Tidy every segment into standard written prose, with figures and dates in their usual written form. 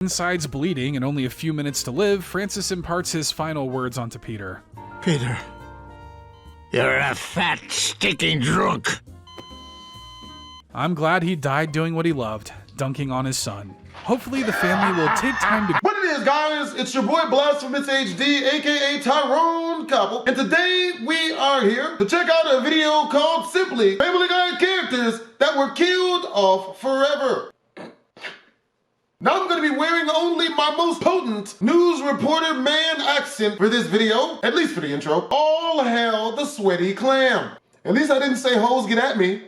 Inside's bleeding and only a few minutes to live, Francis imparts his final words onto Peter. Peter, you're a fat, stinking drunk. I'm glad he died doing what he loved, dunking on his son. Hopefully the family will take time to... What it is, guys? It's your boy BlastphamousHD, aka Tyrone Couple, and today we are here to check out a video called simply Family Guy Characters That Were Killed Off Forever. Now I'm going to be wearing only my most potent news reporter man accent for this video, at least for the intro. All hail the sweaty clam. At least I didn't say hoes get at me,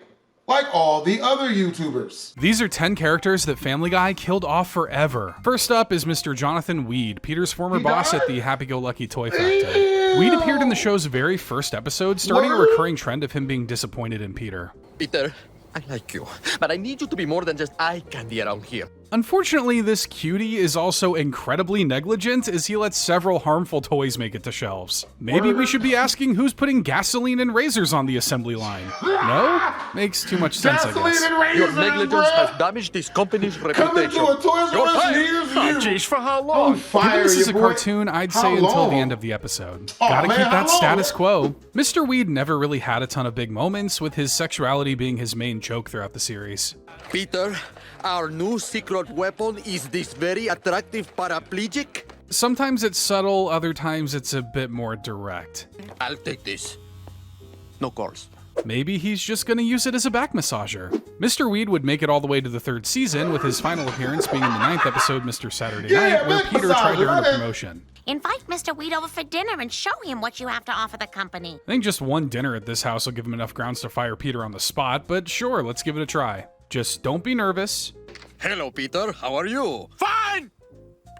like all the other YouTubers. These are 10 characters that Family Guy killed off forever. First up is Mr. Jonathan Weed, Peter's former boss at the Happy-Go-Lucky Toy Factory. Weed appeared in the show's very first episode, starting a recurring trend of him being disappointed in Peter. Peter, I like you, but I need you to be more than just eye candy around here. Unfortunately, this cutie is also incredibly negligent as he lets several harmful toys make it to shelves. Maybe we should be asking who's putting gasoline and razors on the assembly line. No? Makes too much sense, I guess. Your negligence has damaged this company's reputation. Coming to a Toys R Us near you. Jeez, for how long? Given this is a cartoon, I'd say until the end of the episode. Gotta keep that status quo. Mr. Weed never really had a ton of big moments, with his sexuality being his main joke throughout the series. Peter, our new secret weapon is this very attractive paraplegic. Sometimes it's subtle, other times it's a bit more direct. I'll take this. No calls. Maybe he's just gonna use it as a back massager. Mr. Weed would make it all the way to the 3rd season, with his final appearance being in the 9th episode, Mr. Saturday Night, where Peter tried to earn a promotion. Invite Mr. Weed over for dinner and show him what you have to offer the company. I think just one dinner at this house will give him enough grounds to fire Peter on the spot, but sure, let's give it a try. Just don't be nervous. Hello, Peter. How are you? Fine!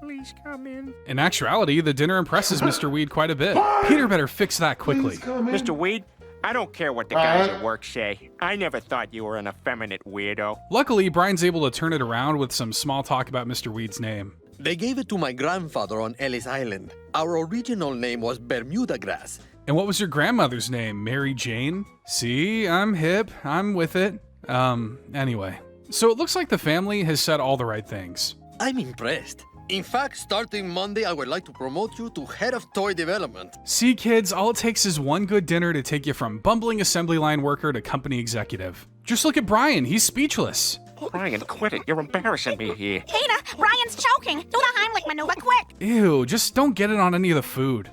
Please come in. In actuality, the dinner impresses Mr. Weed quite a bit. Peter better fix that quickly. Mr. Weed, I don't care what the guys at work say. I never thought you were an effeminate weirdo. Luckily, Brian's able to turn it around with some small talk about Mr. Weed's name. They gave it to my grandfather on Ellis Island. Our original name was Bermuda grass. And what was your grandmother's name? Mary Jane? See, I'm hip. I'm with it. Anyway. So it looks like the family has said all the right things. I'm impressed. In fact, starting Monday, I would like to promote you to head of toy development. See, kids, all it takes is one good dinner to take you from bumbling assembly line worker to company executive. Just look at Brian. He's speechless. Brian, quit it. You're embarrassing me here. Peter, Brian's choking. Do the Heimlich maneuver quick. Ew, just don't get it on any of the food.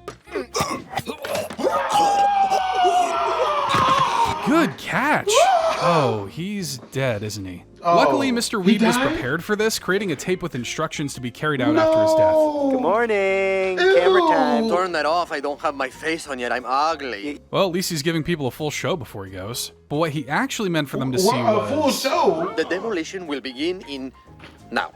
Good catch. Oh, he's dead, isn't he? Luckily, Mr. Weed was prepared for this, creating a tape with instructions to be carried out after his death. Good morning. Camera time. Turn that off. I don't have my face on yet. I'm ugly. Well, at least he's giving people a full show before he goes. But what he actually meant for them to see was... A full show? The demolition will begin in now.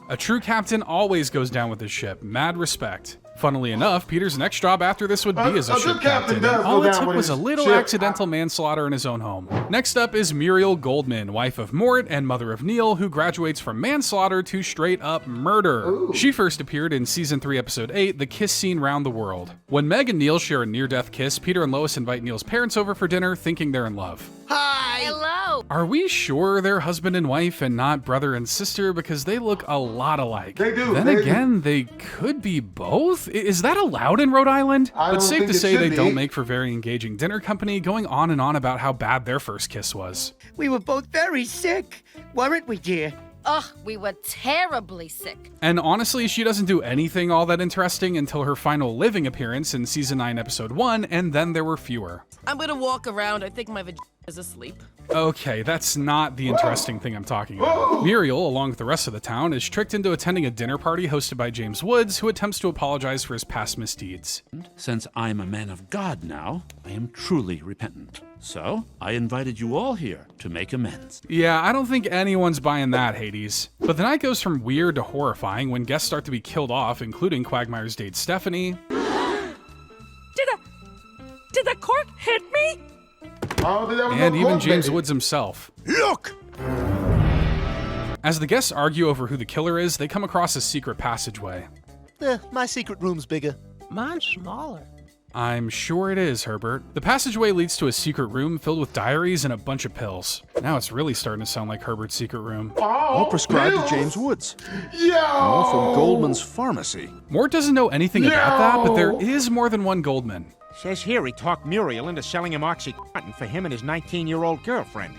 A true captain always goes down with his ship. Mad respect. Funnily enough, Peter's next job after this would be as a ship captain, and all it took was a little accidental manslaughter in his own home. Next up is Muriel Goldman, wife of Mort and mother of Neil, who graduates from manslaughter to straight-up murder. Ooh. She first appeared in Season 3, Episode 8, The Kiss Scene Round the World. When Meg and Neil share a near-death kiss, Peter and Lois invite Neil's parents over for dinner, thinking they're in love. Hi! Hello. Are we sure they're husband and wife and not brother and sister? Because they look a lot alike. They do. Then again, they could be both? Is that allowed in Rhode Island? But safe to say they don't make for very engaging dinner company, going on and on about how bad their first kiss was. We were both very sick, weren't we, dear? Ugh, we were terribly sick. And honestly, she doesn't do anything all that interesting until her final living appearance in Season 9, Episode 1, and then there were fewer. I'm gonna walk around. I think my vagina is asleep. Okay, that's not the interesting thing I'm talking about. Muriel, along with the rest of the town, is tricked into attending a dinner party hosted by James Woods, who attempts to apologize for his past misdeeds. Since I'm a man of God now, I am truly repentant. So, I invited you all here to make amends. Yeah, I don't think anyone's buying that, Hades. But the night goes from weird to horrifying when guests start to be killed off, including Quagmire's date Stephanie. Did the cork hit me? And even James Woods himself. Look! As the guests argue over who the killer is, they come across a secret passageway. My secret room's bigger. Mine's smaller. I'm sure it is, Herbert. The passageway leads to a secret room filled with diaries and a bunch of pills. Now it's really starting to sound like Herbert's secret room. All prescribed pills? to James Woods. Yo! All from Goldman's pharmacy. Mort doesn't know anything about that, but there is more than one Goldman. Says here he talked Muriel into selling him OxyContin for him and his 19-year-old girlfriend.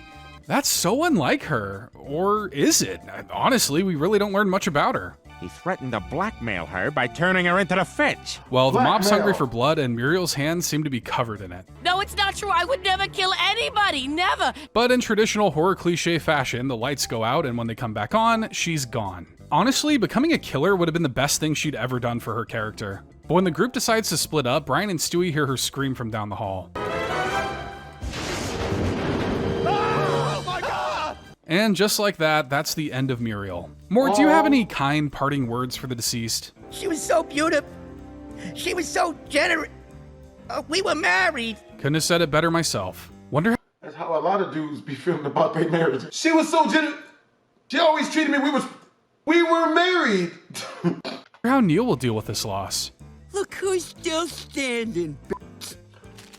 That's so unlike her. Or is it? Honestly, we really don't learn much about her. He threatened to blackmail her by turning her into the feds. Well, the mob's Blackmail. hungry for blood, and Muriel's hands seem to be covered in it. No, it's not true. I would never kill anybody. Never. But in traditional horror cliche fashion, the lights go out, and when they come back on, she's gone. Honestly, becoming a killer would have been the best thing she'd ever done for her character. But when the group decides to split up, Brian and Stewie hear her scream from down the hall. And just like that, that's the end of Muriel. Mort, do you have any kind parting words for the deceased? She was so beautiful. She was so generous. We were married. Couldn't have said it better myself. Wonder That's how a lot of dudes be feeling about their marriage. She was so generous. She always treated me. We were married. how Neil will deal with this loss. Look who's still standing, bitch.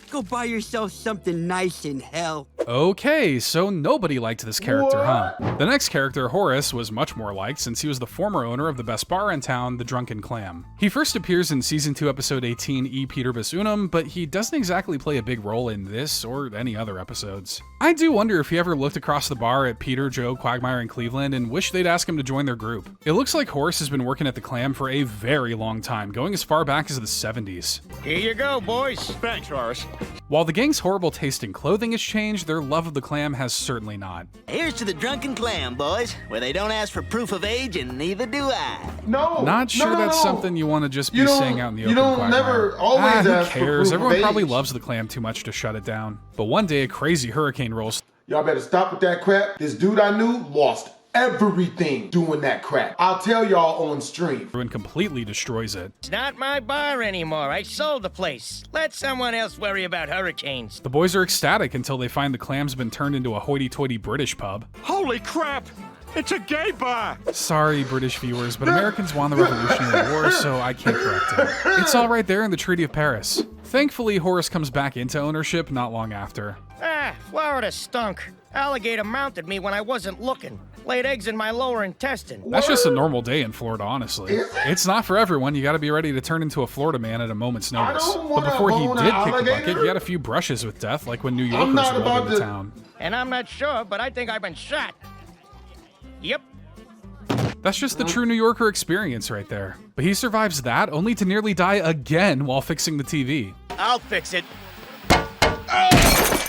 Go buy yourself something nice in hell. Okay, so nobody liked this character, huh? The next character, Horace, was much more liked since he was the former owner of the best bar in town, the Drunken Clam. He first appears in Season 2, Episode 18, E Peterbus Unum, but he doesn't exactly play a big role in this or any other episodes. I do wonder if he ever looked across the bar at Peter, Joe, Quagmire, and Cleveland and wished they'd ask him to join their group. It looks like Horace has been working at the Clam for a very long time, going as far back as the 70s. Here you go, boys. Thanks, Horace. While the gang's horrible taste in clothing has changed, their love of the Clam has certainly not. Here's to the Drunken Clam, boys, where they don't ask for proof of age, and neither do I. No. Not sure that's something you want to just be saying out in the open. You don't Quagmire. never always who ask for cares? proof Everyone of probably age. loves the Clam too much to shut it down. But one day a crazy hurricane rolls. Y'all better stop with that crap. This dude I knew lost everything doing that crap. I'll tell y'all on stream. And completely destroys it. It's not my bar anymore. I sold the place. Let someone else worry about hurricanes. The boys are ecstatic until they find the Clam's been turned into a hoity-toity British pub. Holy crap! It's a gay bar! Sorry, British viewers, but Americans won the Revolutionary War, so I can't correct it. It's all right there in the Treaty of Paris. Thankfully, Horace comes back into ownership not long after. Florida stunk. Alligator mounted me when I wasn't looking. Laid eggs in my lower intestine. That's just a normal day in Florida, honestly. It's not for everyone. You gotta be ready to turn into a Florida man at a moment's notice. But before he did kick the bucket, he had a few brushes with death, like when New Yorkers rolled into town. And I'm not sure, but I think I've been shot. Yep. That's just the true New Yorker experience right there. But he survives that, only to nearly die again while fixing the TV. I'll fix it.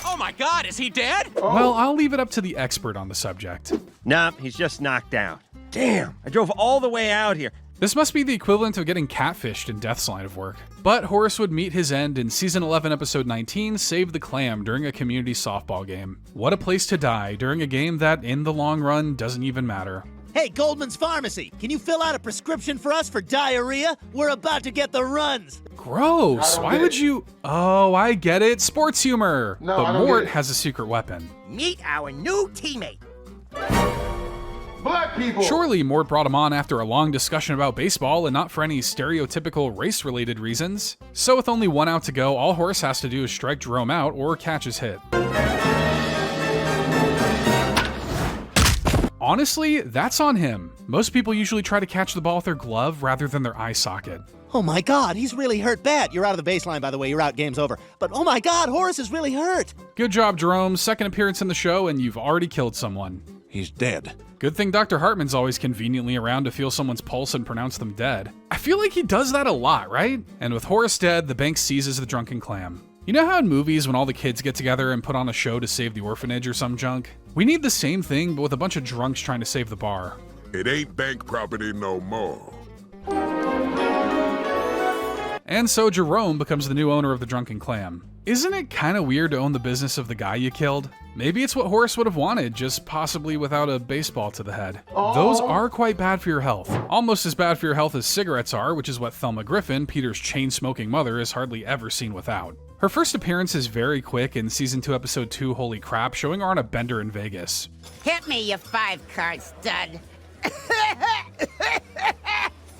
Oh my God, is he dead? Well, I'll leave it up to the expert on the subject. Nope, he's just knocked out. Damn, I drove all the way out here. This must be the equivalent of getting catfished in Death's line of work. But Horace would meet his end in Season 11, Episode 19, Save the Clam, during a community softball game. What a place to die during a game that, in the long run, doesn't even matter. Hey, Goldman's Pharmacy, can you fill out a prescription for us for diarrhea? We're about to get the runs. Gross. Why would you? Oh, I get it. Sports humor. No, but I don't Mort get it. has a secret weapon. Meet our new teammate. Black people. Surely Mort brought him on after a long discussion about baseball and not for any stereotypical race-related reasons. So with only one out to go, all Horace has to do is strike Jerome out or catch his hit. Honestly, that's on him. Most people usually try to catch the ball with their glove rather than their eye socket. Oh my God, he's really hurt bad. You're out of the baseline, by the way. You're out. Game's over. But oh my God, Horace is really hurt. Good job, Jerome. Second appearance in the show, and you've already killed someone. He's dead. Good thing Dr. Hartman's always conveniently around to feel someone's pulse and pronounce them dead. I feel like he does that a lot, right? And with Horace dead, the bank seizes the Drunken Clam. You know how in movies when all the kids get together and put on a show to save the orphanage or some junk? We need the same thing, but with a bunch of drunks trying to save the bar. It ain't bank property no more. And so Jerome becomes the new owner of the Drunken Clam. Isn't it kind of weird to own the business of the guy you killed? Maybe it's what Horace would have wanted, just possibly without a baseball to the head. Those are quite bad for your health. Almost as bad for your health as cigarettes are, which is what Thelma Griffin, Peter's chain-smoking mother, is hardly ever seen without. Her first appearance is very quick in Season 2, Episode 2, Holy Crap, showing her on a bender in Vegas. Hit me, you 5-card stud.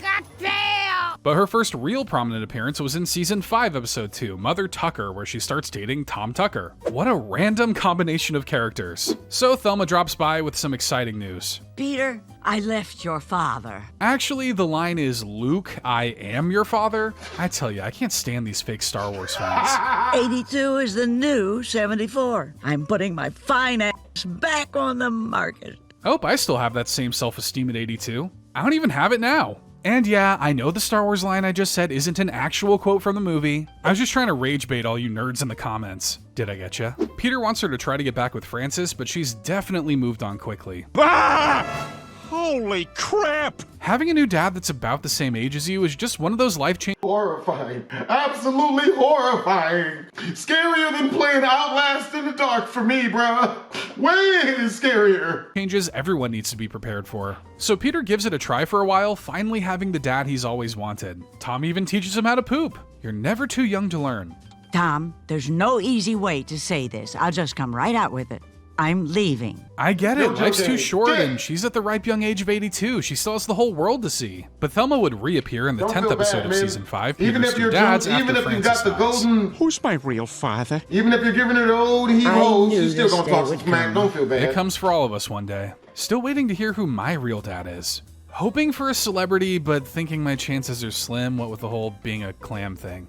God damn! But her first real prominent appearance was in season 5, episode 2, Mother Tucker, where she starts dating Tom Tucker. What a random combination of characters. So Thelma drops by with some exciting news. Peter, I left your father. Actually, the line is, Luke, I am your father. I tell you, I can't stand these fake Star Wars fans. 82 is the new 74. I'm putting my fine ass back on the market. Oh, I still have that same self-esteem at 82. I don't even have it now. And yeah, I know the Star Wars line I just said isn't an actual quote from the movie. I was just trying to rage bait all you nerds in the comments. Did I get ya? Peter wants her to try to get back with Francis, but she's definitely moved on quickly. Ah! Holy crap! Having a new dad that's about the same age as you is just one of those life-changing— Horrifying. Absolutely horrifying. Scarier than playing Outlast in the dark for me, bruh. Way scarier. changes everyone needs to be prepared for. So Peter gives it a try for a while, finally having the dad he's always wanted. Tom even teaches him how to poop. You're never too young to learn. Tom, there's no easy way to say this. I'll just come right out with it. I'm leaving. I get it, life's too short and she's at the ripe young age of 82. She still has the whole world to see. But Thelma would reappear in the 10th episode of season 5, Even Peter's if you're two dads even after if you Francis got the dies. golden, Who's my real father? even if you're giving her the old heave-ho, she's still gonna talk some smack. Don't feel bad. It comes for all of us one day. Still waiting to hear who my real dad is. Hoping for a celebrity, but thinking my chances are slim, what with the whole being a clam thing.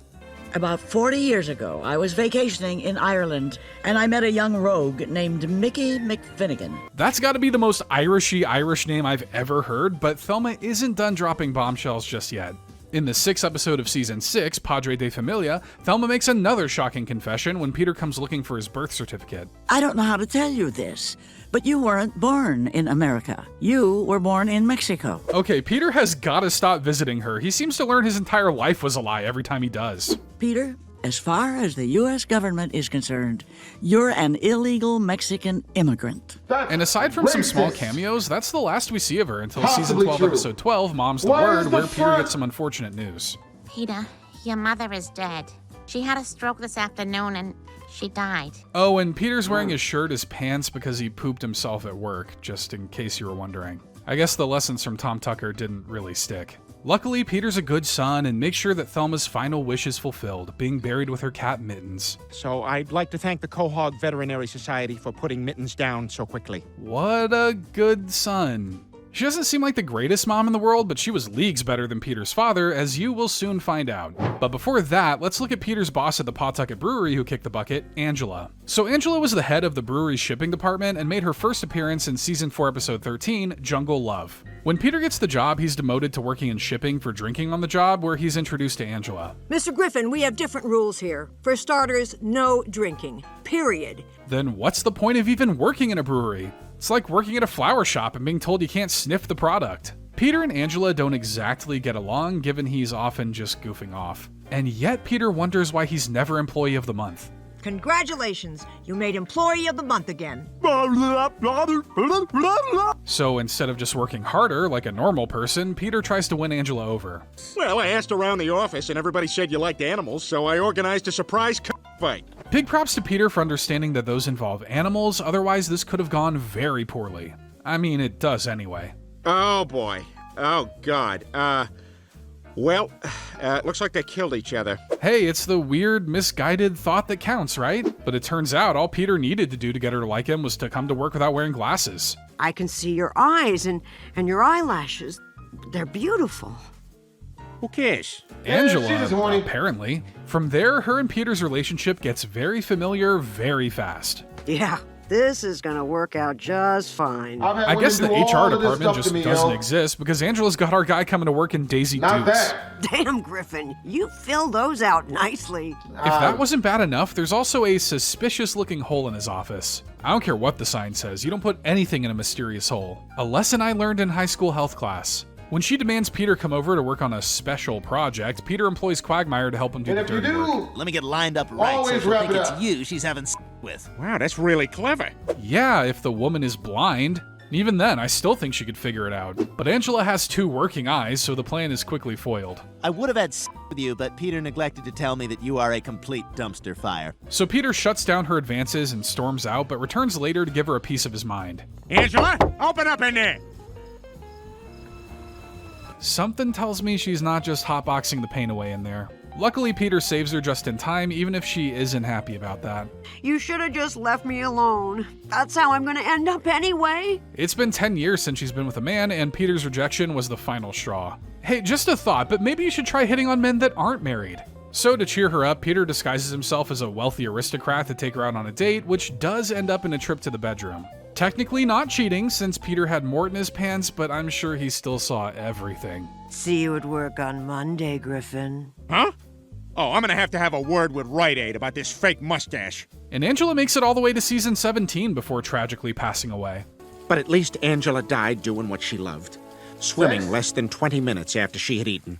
About 40 years ago, I was vacationing in Ireland, and I met a young rogue named Mickey McFinnigan. That's gotta be the most Irishy Irish name I've ever heard, but Thelma isn't done dropping bombshells just yet. In the 6th episode of season 6, Padre de Familia, Thelma makes another shocking confession when Peter comes looking for his birth certificate. I don't know how to tell you this, but you weren't born in America. You were born in Mexico. Okay, Peter has gotta stop visiting her. He seems to learn his entire life was a lie every time he does. Peter, as far as the U.S. government is concerned, you're an illegal Mexican immigrant. And aside from some small cameos, that's the last we see of her until season Possibly 12, true. episode 12, Mom's the Why Word, is the where Peter front- gets some unfortunate news. Peter, your mother is dead. She had a stroke this afternoon and she died. Oh, and Peter's wearing his shirt as pants because he pooped himself at work, just in case you were wondering. I guess the lessons from Tom Tucker didn't really stick. Luckily, Peter's a good son and makes sure that Thelma's final wish is fulfilled, being buried with her cat Mittens. So I'd like to thank the Quahog Veterinary Society for putting Mittens down so quickly. What a good son. She doesn't seem like the greatest mom in the world, but she was leagues better than Peter's father, as you will soon find out. But before that, let's look at Peter's boss at the Pawtucket Brewery who kicked the bucket, Angela. So Angela was the head of the brewery's shipping department and made her first appearance in season 4, episode 13, Jungle Love. When Peter gets the job, he's demoted to working in shipping for drinking on the job, where he's introduced to Angela. Mr. Griffin, we have different rules here. For starters, no drinking. Period. Then what's the point of even working in a brewery? It's like working at a flower shop and being told you can't sniff the product. Peter and Angela don't exactly get along, given he's often just goofing off. And yet Peter wonders why he's never Employee of the Month. Congratulations, you made Employee of the Month again. So instead of just working harder like a normal person, Peter tries to win Angela over. Well, I asked around the office and everybody said you liked animals, so I organized a surprise fight. Big props to Peter for understanding that those involve animals, otherwise this could have gone very poorly. I mean, it does anyway. Oh boy. Oh god. Well, looks like they killed each other. Hey, it's the weird, misguided thought that counts, right? But it turns out all Peter needed to do to get her to like him was to come to work without wearing glasses. I can see your eyes and your eyelashes. They're beautiful. Who cares? Angela, apparently. From there, her and Peter's relationship gets very familiar very fast. Yeah, this is gonna work out just fine. I guess the HR department just doesn't exist because Angela's got our guy coming to work in Daisy Dukes. Damn, Griffin, you fill those out nicely. If that wasn't bad enough, there's also a suspicious-looking hole in his office. I don't care what the sign says, you don't put anything in a mysterious hole. A lesson I learned in high school health class. When she demands Peter come over to work on a special project, Peter employs Quagmire to help him do the dirty work. Let me get lined up right so she'll think it's you she's having with. Wow, that's really clever. Yeah, if the woman is blind. Even then, I still think she could figure it out. But Angela has 2 working eyes, so the plan is quickly foiled. I would have had with you, but Peter neglected to tell me that you are a complete dumpster fire. So Peter shuts down her advances and storms out, but returns later to give her a piece of his mind. Angela, open up in there. Something tells me she's not just hotboxing the pain away in there. Luckily, Peter saves her just in time, even if she isn't happy about that. You should have just left me alone. That's how I'm gonna end up anyway. It's been 10 years since she's been with a man, and Peter's rejection was the final straw. Hey, just a thought, but maybe you should try hitting on men that aren't married. So to cheer her up, Peter disguises himself as a wealthy aristocrat to take her out on a date, which does end up in a trip to the bedroom. Technically not cheating, since Peter had Mort in his pants, but I'm sure he still saw everything. See you at work on Monday, Griffin. Huh? Oh, I'm gonna have to have a word with Rite Aid about this fake mustache. And Angela makes it all the way to season 17 before tragically passing away. But at least Angela died doing what she loved. Swimming less than 20 minutes after she had eaten.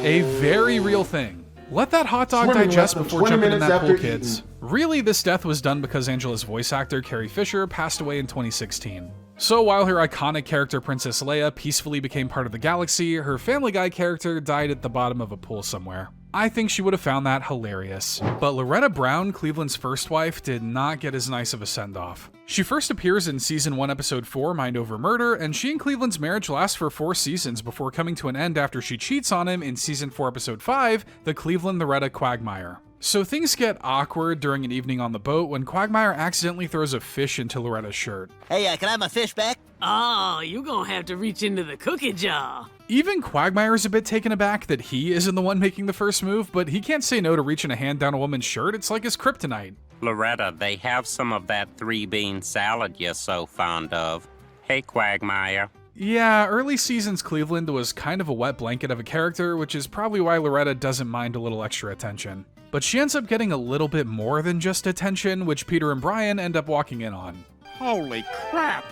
A very real thing. Let that hot dog digest before jumping in that pool, kids. Really, this death was done because Angela's voice actor, Carrie Fisher, passed away in 2016. So while her iconic character, Princess Leia, peacefully became part of the galaxy, her Family Guy character died at the bottom of a pool somewhere. I think she would have found that hilarious. But Loretta Brown, Cleveland's first wife, did not get as nice of a send-off. She first appears in Season 1, Episode 4, Mind Over Murder, and she and Cleveland's marriage lasts for 4 seasons before coming to an end after she cheats on him in Season 4, Episode 5, The Cleveland-Loretta Quagmire. So things get awkward during an evening on the boat when Quagmire accidentally throws a fish into Loretta's shirt. Hey, can I have my fish back? Oh, you gonna have to reach into the cookie jar. Even Quagmire's a bit taken aback that he isn't the one making the first move, but he can't say no to reaching a hand down a woman's shirt. It's like his kryptonite. Loretta, they have some of that 3-bean salad you're so fond of. Hey, Quagmire. Yeah, early seasons Cleveland was kind of a wet blanket of a character, which is probably why Loretta doesn't mind a little extra attention. But she ends up getting a little bit more than just attention, which Peter and Brian end up walking in on. Holy crap!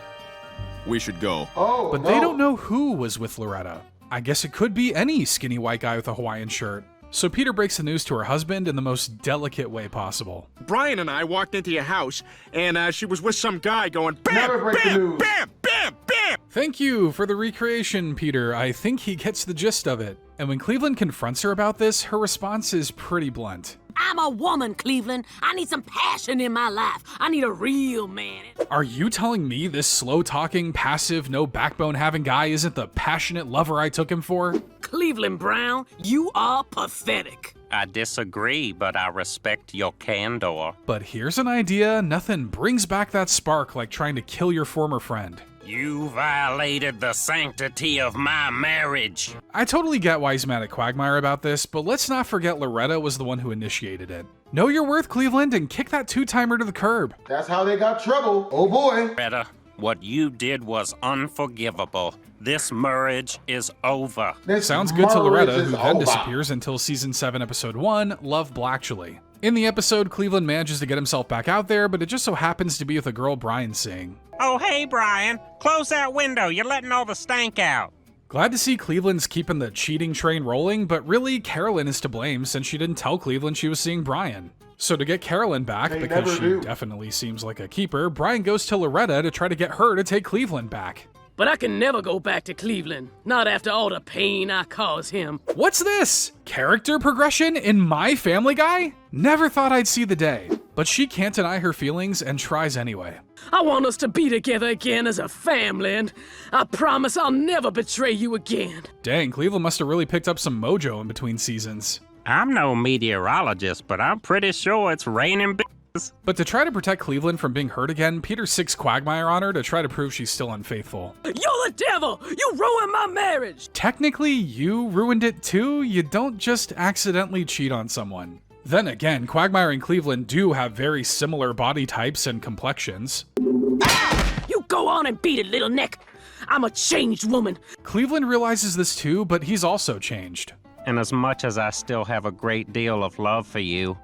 We should go. Oh, but they don't know who was with Loretta. I guess it could be any skinny white guy with a Hawaiian shirt. So Peter breaks the news to her husband in the most delicate way possible. Brian and I walked into your house, and she was with some guy going bam, bam, bam, bam, bam! Thank you for the recreation, Peter. I think he gets the gist of it. And when Cleveland confronts her about this, her response is pretty blunt. I'm a woman, Cleveland. I need some passion in my life. I need a real man. Are you telling me this slow-talking, passive, no-backbone-having guy isn't the passionate lover I took him for? Cleveland Brown, you are pathetic. I disagree, but I respect your candor. But here's an idea. Nothing brings back that spark like trying to kill your former friend. You violated the sanctity of my marriage. I totally get why he's mad at Quagmire about this, but let's not forget Loretta was the one who initiated it. Know your worth, Cleveland, and kick that 2-timer to the curb. That's how they got trouble. Oh boy. Loretta, what you did was unforgivable. This marriage is over. Sounds good to Loretta, who then disappears until Season 7, Episode 1, Love Blackchally. In the episode, Cleveland manages to get himself back out there, but it just so happens to be with a girl Brian's seeing. Oh, hey, Brian. Close that window. You're letting all the stank out. Glad to see Cleveland's keeping the cheating train rolling, but really, Carolyn is to blame since she didn't tell Cleveland she was seeing Brian. So to get Carolyn back, because she definitely seems like a keeper, Brian goes to Loretta to try to get her to take Cleveland back. But I can never go back to Cleveland. Not after all the pain I caused him. What's this? Character progression in my Family Guy? Never thought I'd see the day. But she can't deny her feelings and tries anyway. I want us to be together again as a family, and I promise I'll never betray you again. Dang, Cleveland must have really picked up some mojo in between seasons. I'm no meteorologist, but I'm pretty sure it's raining bitches. But to try to protect Cleveland from being hurt again, Peter sics Quagmire on her to try to prove she's still unfaithful. You're the devil! You ruined my marriage! Technically, you ruined it too. You don't just accidentally cheat on someone. Then again, Quagmire and Cleveland do have very similar body types and complexions. You go on and beat it, little neck. I'm a changed woman. Cleveland realizes this too, but he's also changed. And as much as I still have a great deal of love for you,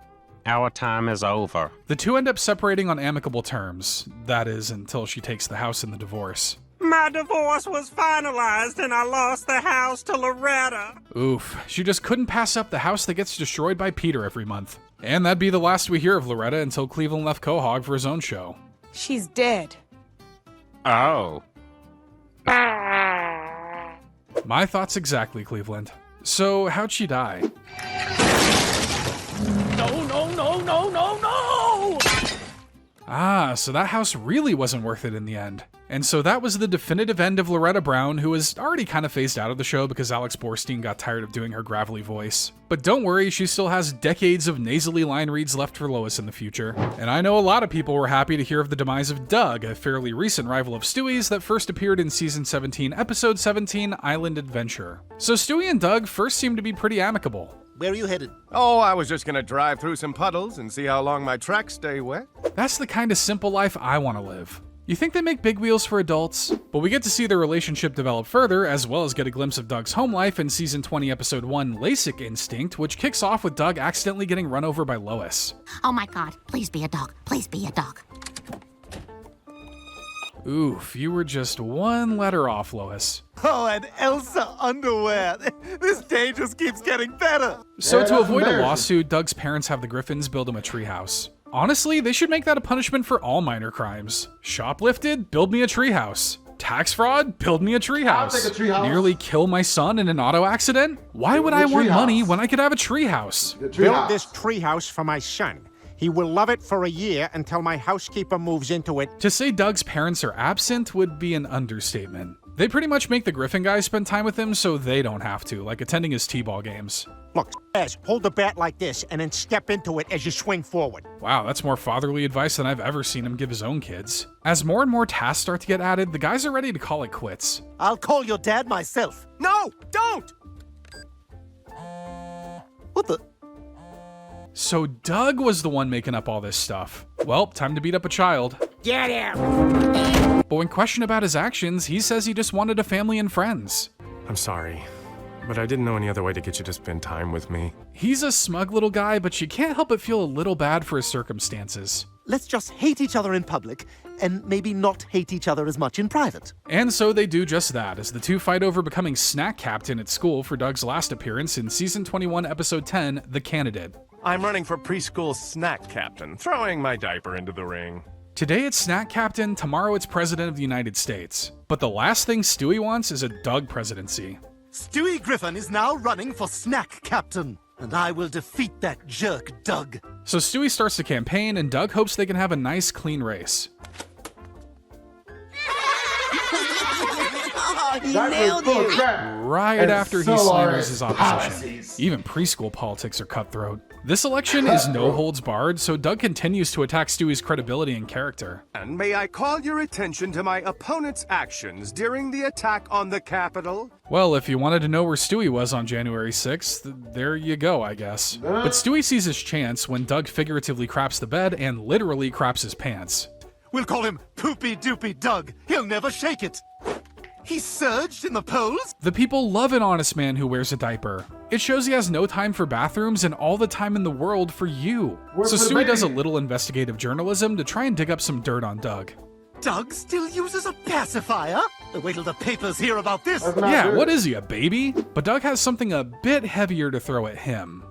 our time is over. The two end up separating on amicable terms. That is, until she takes the house in the divorce. My divorce was finalized and I lost the house to Loretta. Oof, she just couldn't pass up the house that gets destroyed by Peter every month. And that'd be the last we hear of Loretta until Cleveland left Quahog for his own show. She's dead. Oh. My thoughts exactly, Cleveland. So, how'd she die? No, no, no, no, no, no! Ah, so that house really wasn't worth it in the end. And so that was the definitive end of Loretta Brown, who was already kind of phased out of the show because Alex Borstein got tired of doing her gravelly voice. But don't worry, she still has decades of nasally line reads left for Lois in the future. And I know a lot of people were happy to hear of the demise of Doug, a fairly recent rival of Stewie's that first appeared in Season 17, Episode 17, Island Adventure. So Stewie and Doug first seemed to be pretty amicable. Where are you headed? Oh, I was just gonna drive through some puddles and see how long my tracks stay wet. That's the kind of simple life I want to live. You think they make big wheels for adults? But we get to see their relationship develop further, as well as get a glimpse of Doug's home life in Season 20, Episode 1, LASIK Instinct, which kicks off with Doug accidentally getting run over by Lois. Oh my God, please be a dog. Please be a dog. Oof, you were just one letter off, Lois. Oh, and Elsa underwear. This day just keeps getting better. So to avoid a lawsuit, Doug's parents have the Griffins build him a treehouse. Honestly, they should make that a punishment for all minor crimes. Shoplifted? Build me a treehouse. Tax fraud? Build me a treehouse. I'll take a treehouse. Nearly kill my son in an auto accident? Why would I want money when I could have a treehouse? Build this treehouse for my son. He will love it for a year until my housekeeper moves into it. To say Doug's parents are absent would be an understatement. They pretty much make the Griffin guys spend time with him so they don't have to, like attending his t-ball games. Look, hold the bat like this and then step into it as you swing forward. Wow, that's more fatherly advice than I've ever seen him give his own kids. As more and more tasks start to get added, the guys are ready to call it quits. I'll call your dad myself. No, don't! What the? So Doug was the one making up all this stuff. Well, time to beat up a child. Get him! But when questioned about his actions, he says he just wanted a family and friends. I'm sorry, but I didn't know any other way to get you to spend time with me. He's a smug little guy, but you can't help but feel a little bad for his circumstances. Let's just hate each other in public, and maybe not hate each other as much in private. And so they do just that, as the two fight over becoming snack captain at school for Doug's last appearance in Season 21, Episode 10, The Candidate. I'm running for preschool snack captain, throwing my diaper into the ring. Today it's snack captain, tomorrow it's president of the United States. But the last thing Stewie wants is a Doug presidency. Stewie Griffin is now running for snack captain, and I will defeat that jerk, Doug. So Stewie starts the campaign, and Doug hopes they can have a nice, clean race. He nailed you. Right after he slanders his opposition. Even preschool politics are cutthroat. This election is no holds barred, so Doug continues to attack Stewie's credibility and character. And may I call your attention to my opponent's actions during the attack on the Capitol? Well, if you wanted to know where Stewie was on January 6th, there you go, I guess. But Stewie sees his chance when Doug figuratively craps the bed and literally craps his pants. We'll call him Poopy Doopy Doug. He'll never shake it. He surged in the polls? The people love an honest man who wears a diaper. It shows he has no time for bathrooms and all the time in the world for you. So Stewie does a little investigative journalism to try and dig up some dirt on Doug. Doug still uses a pacifier? Wait till the papers hear about this. Yeah, what is he, a baby? But Doug has something a bit heavier to throw at him.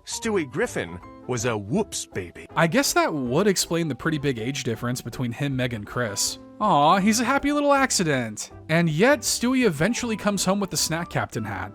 Stewie Griffin was a whoops baby. I guess that would explain the pretty big age difference between him, Meg, and Chris. Aw, he's a happy little accident. And yet, Stewie eventually comes home with the snack captain hat.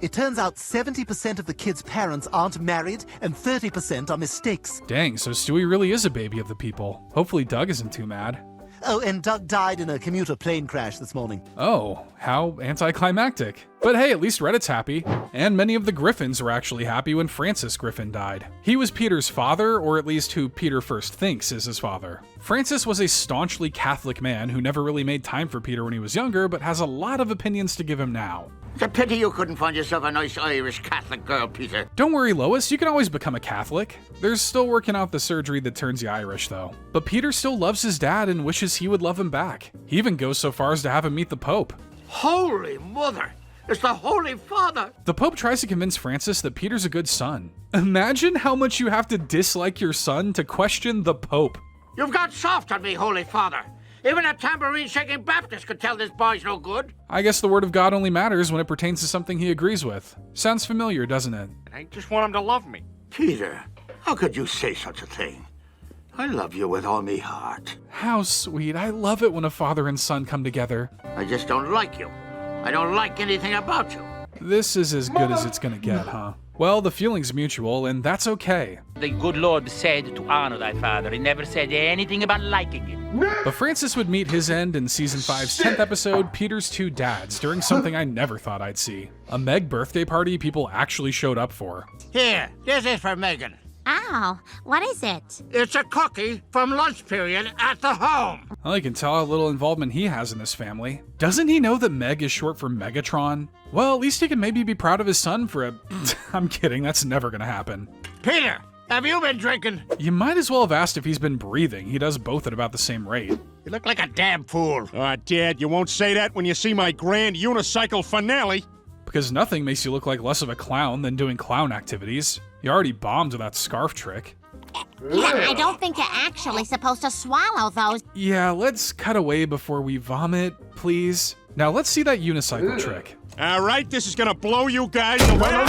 It turns out 70% of the kids' parents aren't married and 30% are mistakes. Dang, so Stewie really is a baby of the people. Hopefully Doug isn't too mad. Oh, and Doug died in a commuter plane crash this morning. Oh, how anticlimactic. But hey, at least Reddit's happy. And many of the Griffins were actually happy when Francis Griffin died. He was Peter's father, or at least who Peter first thinks is his father. Francis was a staunchly Catholic man who never really made time for Peter when he was younger, but has a lot of opinions to give him now. It's a pity you couldn't find yourself a nice Irish Catholic girl, Peter. Don't worry, Lois, you can always become a Catholic. They're still working out the surgery that turns you Irish, though. But Peter still loves his dad and wishes he would love him back. He even goes so far as to have him meet the Pope. Holy Mother! It's the Holy Father! The Pope tries to convince Francis that Peter's a good son. Imagine how much you have to dislike your son to question the Pope. You've got soft on me, Holy Father. Even a tambourine-shaking Baptist could tell this boy's no good. I guess the word of God only matters when it pertains to something he agrees with. Sounds familiar, doesn't it? I just want him to love me. Peter, how could you say such a thing? I love you with all me heart. How sweet. I love it when a father and son come together. I just don't like you. I don't like anything about you. This is as good as it's gonna get, huh? Well, the feeling's mutual, and that's okay. The good Lord said to honor thy father. He never said anything about liking it. But Francis would meet his end in Season 5's 10th episode, Peter's Two Dads, during something I never thought I'd see. A Meg birthday party people actually showed up for. Here, this is for Megan. Oh, what is it? It's a cookie from lunch period at the home. Well, you can tell how little involvement he has in this family. Doesn't he know that Meg is short for Megatron? Well, at least he can maybe be proud of his son for a... I'm kidding, that's never gonna happen. Peter, have you been drinking? You might as well have asked if he's been breathing. He does both at about the same rate. You look like a damn fool. Dad, you won't say that when you see my grand unicycle finale. Because nothing makes you look like less of a clown than doing clown activities. You already bombed with that scarf trick. Yeah, I don't think you're actually supposed to swallow those. Yeah, let's cut away before we vomit, please. Now let's see that unicycle trick. All right, this is gonna blow you guys away. No.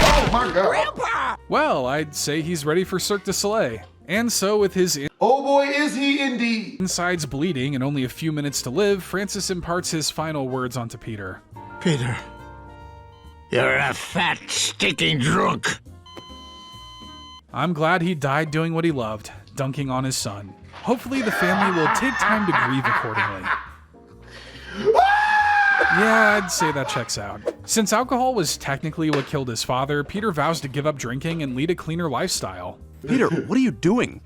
Oh my God. Grandpa! Well, I'd say he's ready for Cirque du Soleil. And so with his oh boy, is he indeed. insides bleeding and only a few minutes to live, Francis imparts his final words onto Peter. Peter, you're a fat, stinking drunk. I'm glad he died doing what he loved, dunking on his son. Hopefully the family will take time to grieve accordingly. Yeah, I'd say that checks out. Since alcohol was technically what killed his father, Peter vows to give up drinking and lead a cleaner lifestyle. Peter, what are you doing?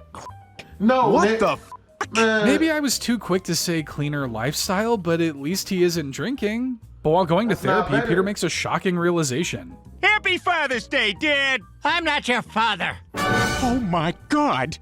No, what the f? Maybe I was too quick to say cleaner lifestyle, but at least he isn't drinking. But while going to therapy, Peter makes a shocking realization. Happy Father's Day, Dad! I'm not your father. Oh my God!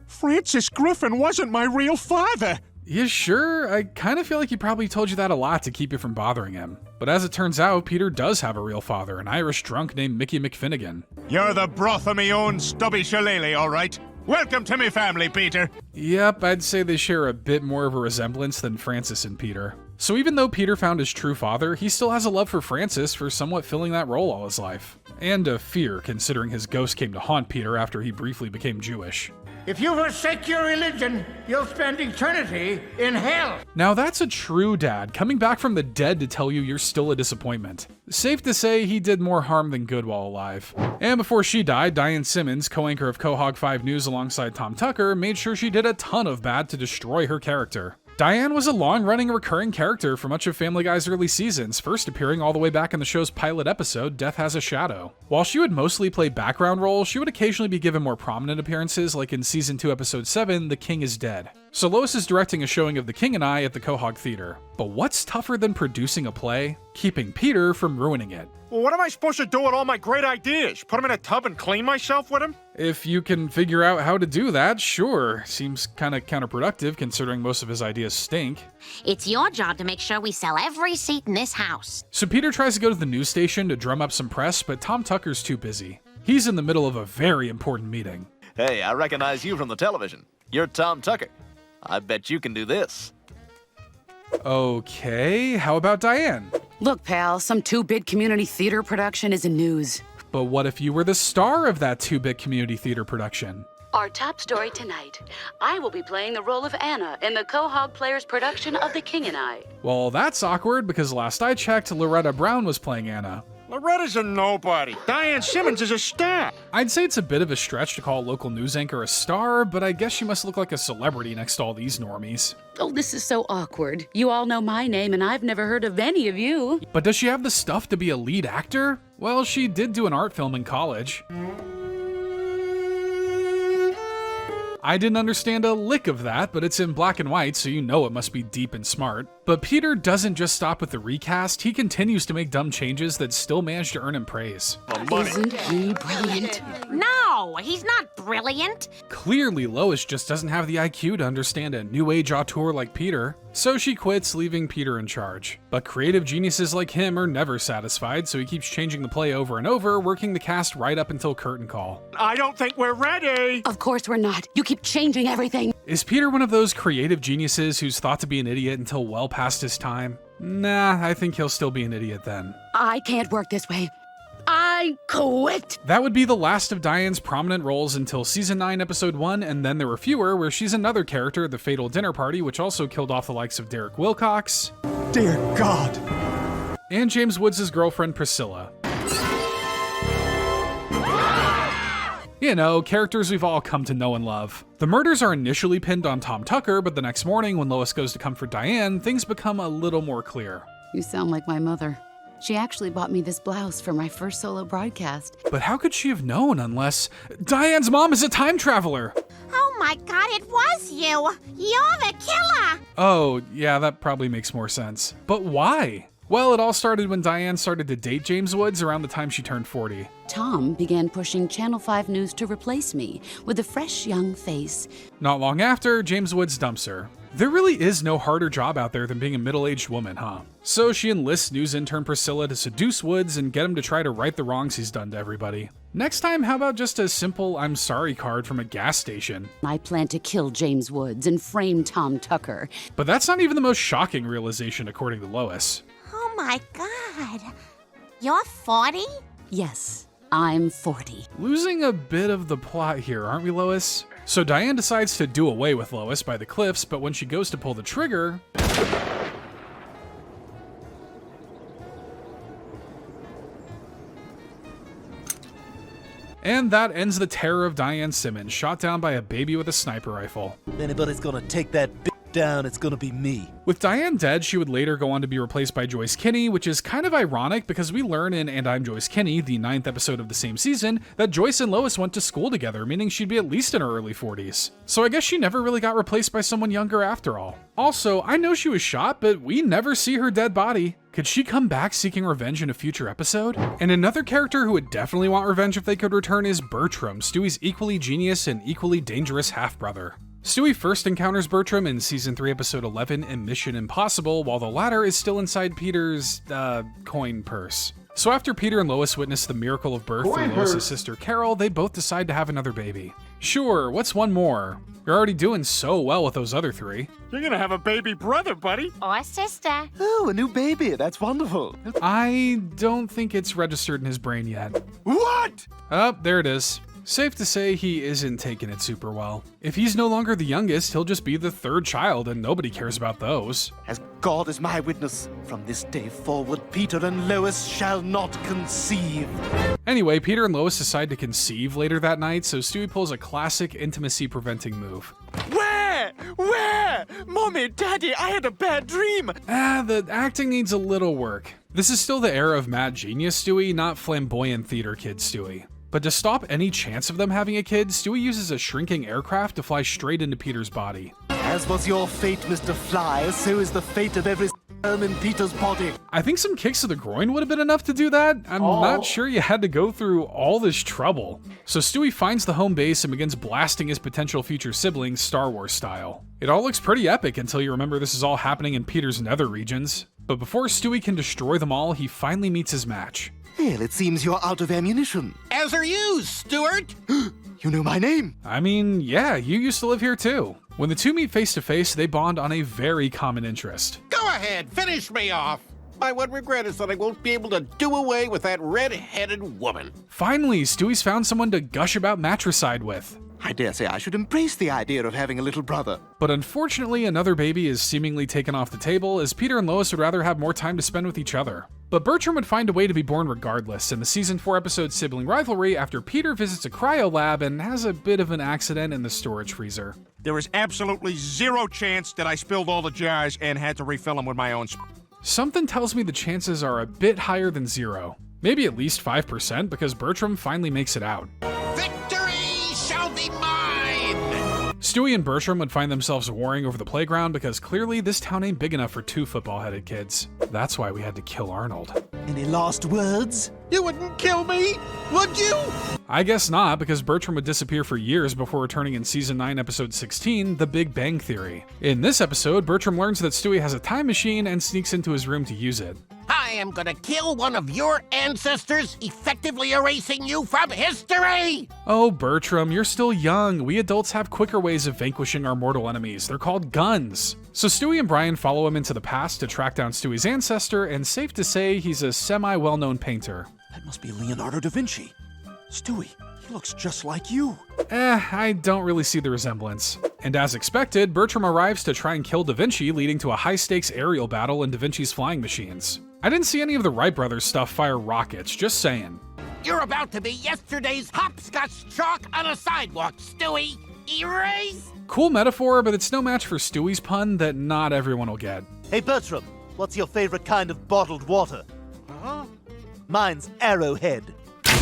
Francis Griffin wasn't my real father! You sure? I kind of feel like he probably told you that a lot to keep you from bothering him. But as it turns out, Peter does have a real father, an Irish drunk named Mickey McFinnigan. You're the broth of me own stubby shillelagh, all right? Welcome to me family, Peter. Yep, I'd say they share a bit more of a resemblance than Francis and Peter. So even though Peter found his true father, he still has a love for Francis for somewhat filling that role all his life. And a fear, considering his ghost came to haunt Peter after he briefly became Jewish. If you forsake your religion, you'll spend eternity in hell. Now that's a true dad, coming back from the dead to tell you you're still a disappointment. Safe to say he did more harm than good while alive. And before she died, Diane Simmons, co-anchor of Quahog 5 News alongside Tom Tucker, made sure she did a ton of bad to destroy her character. Diane was a long-running recurring character for much of Family Guy's early seasons, first appearing all the way back in the show's pilot episode, Death Has a Shadow. While she would mostly play background roles, she would occasionally be given more prominent appearances, like in Season 2, Episode 7, The King is Dead. So Lois is directing a showing of The King and I at the Quahog Theater. But what's tougher than producing a play? Keeping Peter from ruining it. Well, what am I supposed to do with all my great ideas? Put them in a tub and clean myself with them? If you can figure out how to do that, sure. Seems kind of counterproductive considering most of his ideas stink. It's your job to make sure we sell every seat in this house. So Peter tries to go to the news station to drum up some press, but Tom Tucker's too busy. He's in the middle of a very important meeting. Hey, I recognize you from the television. You're Tom Tucker. I bet you can do this. Okay, how about Diane? Look, pal, some 2-bit community theater production is in news. But what if you were the star of that 2-bit community theater production? Our top story tonight. I will be playing the role of Anna in the Quahog Players production of The King and I. Well, that's awkward because last I checked, Loretta Brown was playing Anna. Loretta's a nobody. Diane Simmons is a star. I'd say it's a bit of a stretch to call a local news anchor a star, but I guess she must look like a celebrity next to all these normies. Oh, this is so awkward. You all know my name and I've never heard of any of you. But does she have the stuff to be a lead actor? Well, she did do an art film in college. I didn't understand a lick of that, but it's in black and white, so you know it must be deep and smart. But Peter doesn't just stop with the recast, he continues to make dumb changes that still manage to earn him praise. Isn't he brilliant? No, he's not brilliant. Clearly, Lois just doesn't have the IQ to understand a new age auteur like Peter, so she quits, leaving Peter in charge. But creative geniuses like him are never satisfied, so he keeps changing the play over and over, working the cast right up until curtain call. I don't think we're ready. Of course we're not. You keep changing everything. Is Peter one of those creative geniuses who's thought to be an idiot until well past his time? Nah, I think he'll still be an idiot then. I can't work this way. I quit! That would be the last of Diane's prominent roles until Season 9, Episode 1, and then there were fewer, where she's another character at the Fatal Dinner Party, which also killed off the likes of Derek Wilcox. Dear God! And James Woods' girlfriend, Priscilla. You know, characters we've all come to know and love. The murders are initially pinned on Tom Tucker, but the next morning when Lois goes to comfort Diane, things become a little more clear. You sound like my mother. She actually bought me this blouse for my first solo broadcast. But how could she have known unless... Diane's mom is a time traveler! Oh my God, it was you! You're the killer! Oh, yeah, that probably makes more sense. But why? Well, it all started when Diane started to date James Woods around the time she turned 40. Tom began pushing Channel 5 News to replace me with a fresh young face. Not long after, James Woods dumps her. There really is no harder job out there than being a middle-aged woman, huh? So she enlists news intern Priscilla to seduce Woods and get him to try to right the wrongs he's done to everybody. Next time, how about just a simple I'm sorry card from a gas station? I plan to kill James Woods and frame Tom Tucker. But that's not even the most shocking realization according to Lois. Oh my God. You're 40? Yes, I'm 40. Losing a bit of the plot here, aren't we, Lois? So Diane decides to do away with Lois by the cliffs, but when she goes to pull the trigger... And that ends the terror of Diane Simmons, shot down by a baby with a sniper rifle. If anybody's gonna take that down, it's gonna be me. With Diane dead, she would later go on to be replaced by Joyce Kinney, which is kind of ironic because we learn in And I'm Joyce Kinney, the 9th episode of the same season, that Joyce and Lois went to school together, meaning she'd be at least in her early 40s. So I guess she never really got replaced by someone younger after all. Also, I know she was shot, but we never see her dead body. Could she come back seeking revenge in a future episode? And another character who would definitely want revenge if they could return is Bertram, Stewie's equally genius and equally dangerous half-brother. Stewie first encounters Bertram in Season 3, Episode 11 in Mission Impossible, while the latter is still inside Peter's, coin purse. So after Peter and Lois witness the miracle of birth through Lois' sister Carol, they both decide to have another baby. Sure, what's one more? You're already doing so well with those other three. You're gonna have a baby brother, buddy. Or sister. Oh, a new baby. That's wonderful. I don't think it's registered in his brain yet. What? Oh, there it is. Safe to say he isn't taking it super well. If he's no longer the youngest, he'll just be the third child, and nobody cares about those. As God is my witness, from this day forward, Peter and Lois shall not conceive. Anyway, Peter and Lois decide to conceive later that night, so Stewie pulls a classic intimacy-preventing move. Where? Mommy, Daddy, I had a bad dream. The acting needs a little work. This is still the era of mad genius Stewie, not flamboyant theater kid Stewie. But to stop any chance of them having a kid, Stewie uses a shrinking aircraft to fly straight into Peter's body. As was your fate, Mr. Fly, so is the fate of every sperm in Peter's body. I think some kicks to the groin would have been enough to do that. I'm not sure you had to go through all this trouble. So Stewie finds the home base and begins blasting his potential future siblings Star Wars style. It all looks pretty epic until you remember this is all happening in Peter's nether regions. But before Stewie can destroy them all, he finally meets his match. Well, it seems you're out of ammunition. As are you, Stuart. You know my name. I mean, yeah, you used to live here too. When the two meet face to face, they bond on a very common interest. Go ahead, finish me off. My one regret is that I won't be able to do away with that red-headed woman. Finally, Stewie's found someone to gush about matricide with. I dare say I should embrace the idea of having a little brother. But unfortunately, another baby is seemingly taken off the table, as Peter and Lois would rather have more time to spend with each other. But Bertram would find a way to be born regardless in the Season 4 episode Sibling Rivalry after Peter visits a cryo lab and has a bit of an accident in the storage freezer. There was absolutely zero chance that I spilled all the jars and had to refill them with my own Something tells me the chances are a bit higher than 0. Maybe at least 5% because Bertram finally makes it out. Victory shall be mine! Stewie and Bertram would find themselves warring over the playground because clearly this town ain't big enough for 2 football-headed kids. That's why we had to kill Arnold. Any last words? You wouldn't kill me, would you? I guess not, because Bertram would disappear for years before returning in Season 9, Episode 16, The Big Bang Theory. In this episode, Bertram learns that Stewie has a time machine and sneaks into his room to use it. I am gonna kill one of your ancestors, effectively erasing you from history! Oh, Bertram, you're still young. We adults have quicker ways of vanquishing our mortal enemies. They're called guns. So Stewie and Brian follow him into the past to track down Stewie's ancestor, and safe to say he's a semi-well-known painter. That must be Leonardo da Vinci. Stewie, he looks just like you. I don't really see the resemblance. And as expected, Bertram arrives to try and kill Da Vinci, leading to a high-stakes aerial battle in Da Vinci's flying machines. I didn't see any of the Wright brothers stuff fire rockets, just saying. You're about to be yesterday's hopscotch chalk on a sidewalk, Stewie. Erase? Cool metaphor, but it's no match for Stewie's pun that not everyone will get. Hey, Bertram, what's your favorite kind of bottled water? Mine's Arrowhead.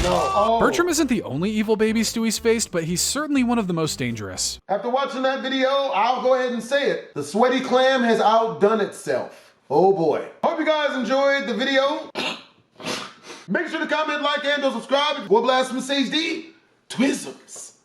No. Bertram isn't the only evil baby Stewie's faced, but he's certainly one of the most dangerous. After watching that video, I'll go ahead and say it. The sweaty clam has outdone itself. Oh boy. Hope you guys enjoyed the video. Make sure to comment, like, and/or subscribe. For BlastphamousHD, Twisms.